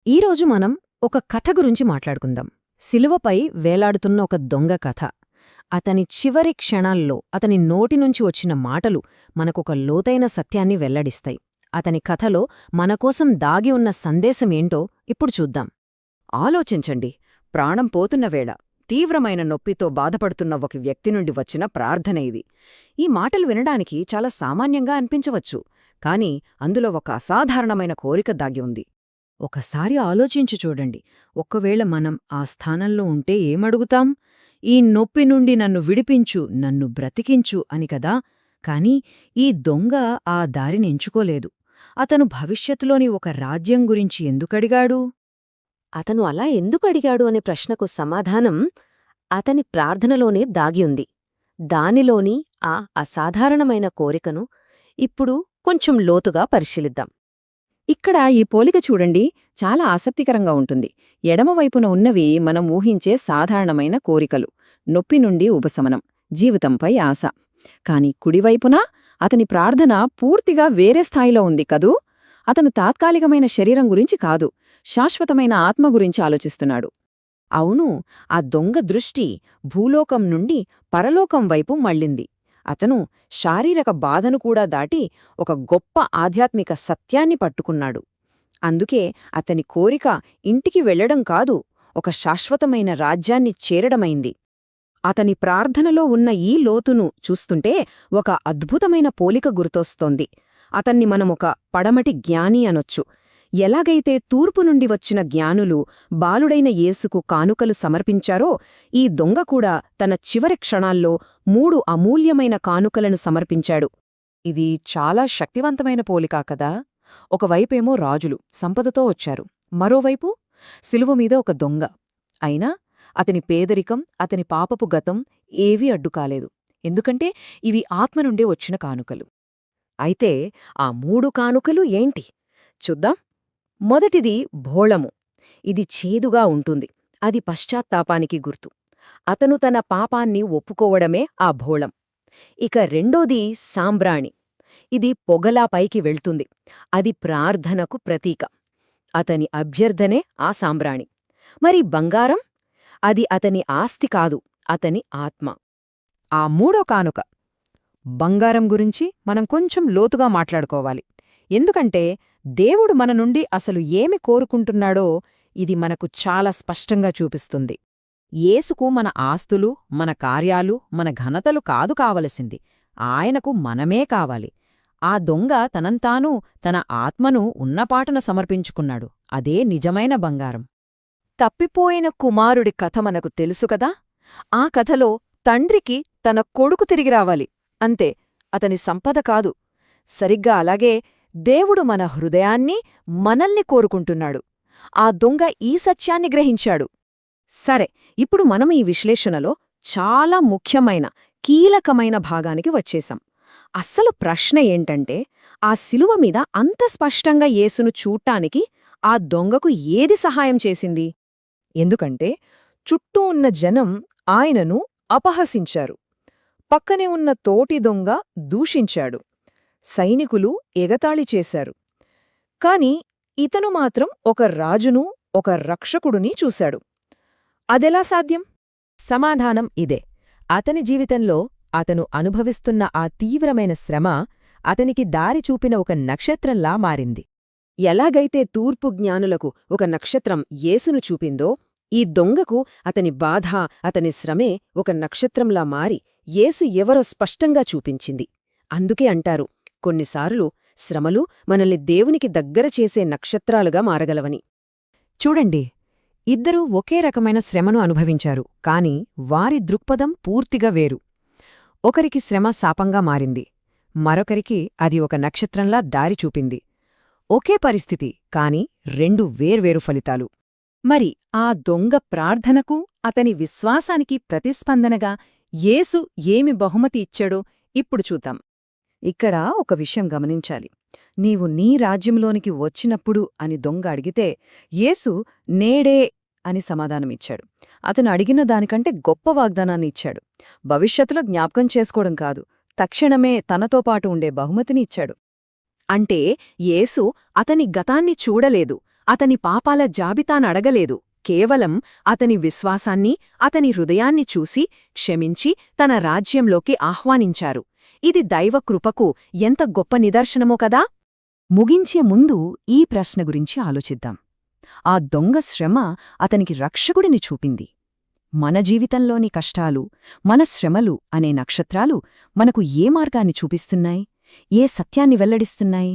ఈరోజు మనం ఒక కథ గురించి మాట్లాడుకుందాం. శిలువపై వేలాడుతున్న ఒక దొంగ కథ. అతని చివరి క్షణాల్లో అతని నోటినుంచి వచ్చిన మాటలు మనకొక లోతైన సత్యాన్ని వెల్లడిస్తాయి. అతని కథలో మనకోసం దాగి ఉన్న సందేశమేంటో ఇప్పుడు చూద్దాం. ఆలోచించండి, ప్రాణం పోతున్న వేళ తీవ్రమైన నొప్పితో బాధపడుతున్న ఒక వ్యక్తి నుండి వచ్చిన ప్రార్థన ఇది. ఈ మాటలు వినడానికి చాలా సామాన్యంగా అనిపించవచ్చు, కాని అందులో ఒక అసాధారణమైన కోరిక దాగి ఉంది. ఒకసారి ఆలోచించి చూడండి, ఒకవేళ మనం ఆ స్థానంలో ఉంటే ఏమడుగుతాం? ఈ నొప్పి నుండి నన్ను విడిపించు, నన్ను బ్రతికించు అని కదా. కాని ఈ దొంగ ఆ దారిని ఎంచుకోలేదు. అతను భవిష్యత్తులోని ఒక రాజ్యం గురించి ఎందుకడిగాడు? అతను అలా ఎందుకడిగాడు అనే ప్రశ్నకు సమాధానం అతని ప్రార్థనలోనే దాగి ఉంది. దానిలోని ఆ అసాధారణమైన కోరికను ఇప్పుడు కొంచెం లోతుగా పరిశీలిద్దాం. ఇక్కడ ఈ పోలిక చూడండి, చాలా ఆసక్తికరంగా ఉంటుంది. ఎడమవైపున ఉన్నవి మనం ఊహించే సాధారణమైన కోరికలు, నొప్పి నుండి ఉపశమనం, జీవితంపై ఆశ. కాని కుడివైపున అతని ప్రార్థన పూర్తిగా వేరే స్థాయిలో ఉంది కదూ. అతను తాత్కాలికమైన శరీరం గురించి కాదు, శాశ్వతమైన ఆత్మ గురించి ఆలోచిస్తున్నాడు. అవును, ఆ దొంగ దృష్టి భూలోకం నుండి పరలోకం వైపు మళ్ళింది. అతను శారీరక బాధను కూడా దాటి ఒక గొప్ప ఆధ్యాత్మిక సత్యాన్ని పట్టుకున్నాడు. అందుకే అతని కోరిక ఇంటికి వెళ్లడం కాదు, ఒక శాశ్వతమైన రాజ్యాన్ని చేరడమైంది. అతని ప్రార్థనలో ఉన్న ఈ లోతును చూస్తుంటే ఒక అద్భుతమైన పోలిక గుర్తొస్తోంది. అతన్ని మనమొక పడమటి జ్ఞాని అనొచ్చు. ఎలాగైతే తూర్పు నుండి వచ్చిన జ్ఞానులు బాలుడైన యేసుకు కానుకలు సమర్పించారో, ఈ దొంగ కూడా తన చివరి క్షణాల్లో 3 అమూల్యమైన కానుకలను సమర్పించాడు. ఇది చాలా శక్తివంతమైన పోలిక కదా. ఒకవైపేమో రాజులు సంపదతో వచ్చారు, మరోవైపు శిలువ మీద ఒక దొంగ. అయినా అతని పేదరికం, అతని పాపపు గతం ఏవీ అడ్డుకాలేదు, ఎందుకంటే ఇవి ఆత్మ నుండే వచ్చిన కానుకలు. అయితే ఆ 3 కానుకలు ఏంటి చూద్దాం. మొదటిది భోళము. ఇది చేదుగా ఉంటుంది, అది పశ్చాత్తాపానికి గుర్తు. అతను తన పాపాన్ని ఒప్పుకోవడమే ఆ భోళం. ఇక రెండోది సాంబ్రాణి. ఇది పొగలా పైకి వెళ్తుంది, అది ప్రార్థనకు ప్రతీక. అతని అభ్యర్థనే ఆ సాంబ్రాణి. మరి బంగారం? అది అతని ఆస్తి కాదు, అతని ఆత్మ. ఆ మూడో కానుక బంగారం గురించి మనం కొంచెం లోతుగా మాట్లాడుకోవాలి. ఎందుకంటే దేవుడు మన నుండి అసలు ఏమి కోరుకుంటున్నాడో ఇది మనకు చాలా స్పష్టంగా చూపిస్తుంది. యేసుకు మన ఆస్తులు, మన కార్యాలు, మన ఘనతలు కాదు కావలసింది, ఆయనకు మనమే కావాలి. ఆ దొంగ తనంతానూ తన ఆత్మను ఉన్నపాటున సమర్పించుకున్నాడు. అదే నిజమైన బంగారం. తప్పిపోయిన కుమారుడి కథ మనకు తెలుసుకదా. ఆ కథలో తండ్రికి తన కొడుకు తిరిగి రావాలి, అంతే, అతని సంపద కాదు. సరిగ్గా అలాగే దేవుడు మన హృదయాన్ని, మనల్ని కోరుకుంటున్నాడు. ఆ దొంగ ఈ సత్యాన్ని గ్రహించాడు. సరే, ఇప్పుడు మనం ఈ విశ్లేషణలో చాలా ముఖ్యమైన, కీలకమైన భాగానికి వచ్చేశాం. అస్సలు ప్రశ్న ఏంటంటే, ఆ శిలువ మీద అంత స్పష్టంగా యేసును చూట్టానికి ఆ దొంగకు ఏది సహాయం చేసింది? ఎందుకంటే చుట్టూ ఉన్న జనం ఆయనను అపహసించారు. పక్కనే ఉన్న తోటి దొంగ దూషించాడు. సైనికులు ఎగతాళి చేశారు. కాని ఇతను మాత్రం ఒక రాజును, ఒక రక్షకుడుని చూశాడు. అదెలా సాధ్యం? సమాధానం ఇదే. అతని జీవితంలో అతను అనుభవిస్తున్న ఆ తీవ్రమైన శ్రమ అతనికి దారి చూపిన ఒక నక్షత్రంలా మారింది. ఎలాగైతే తూర్పు జ్ఞానులకు ఒక నక్షత్రం యేసును చూపిందో, ఈ దొంగకు అతని బాధ, అతని శ్రమే ఒక నక్షత్రంలా మారి యేసు ఎవరో స్పష్టంగా చూపించింది. అందుకే అంటారు, కొన్నిసార్లు శ్రమలు మనల్ని దేవునికి దగ్గర చేసే నక్షత్రాలుగా మారగలవని. చూడండి, ఇద్దరూ ఒకే రకమైన శ్రమను అనుభవించారు, కాని వారి దృక్పథం పూర్తిగా వేరు. ఒకరికి శ్రమ శాపంగా మారింది, మరొకరికి అది ఒక నక్షత్రంలా దారి చూపింది. ఒకే పరిస్థితి, కాని 2 వేర్వేరు ఫలితాలు. మరి ఆ దొంగ ప్రార్థనకు, అతని విశ్వాసానికి ప్రతిస్పందనగా యేసు ఏమి బహుమతి ఇచ్చాడో ఇప్పుడు చూద్దాం. ఇక్కడ ఒక విషయం గమనించాలి. నీవు నీ రాజ్యంలోనికి వచ్చినప్పుడు అని దొంగ అడిగితే యేసు నేడే అని సమాధానమిచ్చాడు. అతను అడిగిన దానికంటే గొప్ప వాగ్దానాన్ని ఇచ్చాడు. భవిష్యత్తులో జ్ఞాపకం చేసుకోవడం కాదు, తక్షణమే తనతో పాటు ఉండే బహుమతిని ఇచ్చాడు. అంటే యేసు అతని గతాన్ని చూడలేదు, అతని పాపాల జాబితానడగలేదు, కేవలం అతని విశ్వాసాన్ని, అతని హృదయాన్ని చూసి క్షమించి తన రాజ్యంలోకి ఆహ్వానించారు. ఇది దైవకృపకు ఎంత గొప్ప నిదర్శనమో కదా. ముగించే ముందు ఈ ప్రశ్న గురించి ఆలోచిద్దాం. ఆ దొంగ శ్రమ అతనికి రక్షకుడిని చూపింది. మన జీవితంలోని కష్టాలు, మన శ్రమలు అనే నక్షత్రాలు మనకు ఏ మార్గాన్ని చూపిస్తున్నాయి, ఏ సత్యాన్ని వెల్లడిస్తున్నాయి?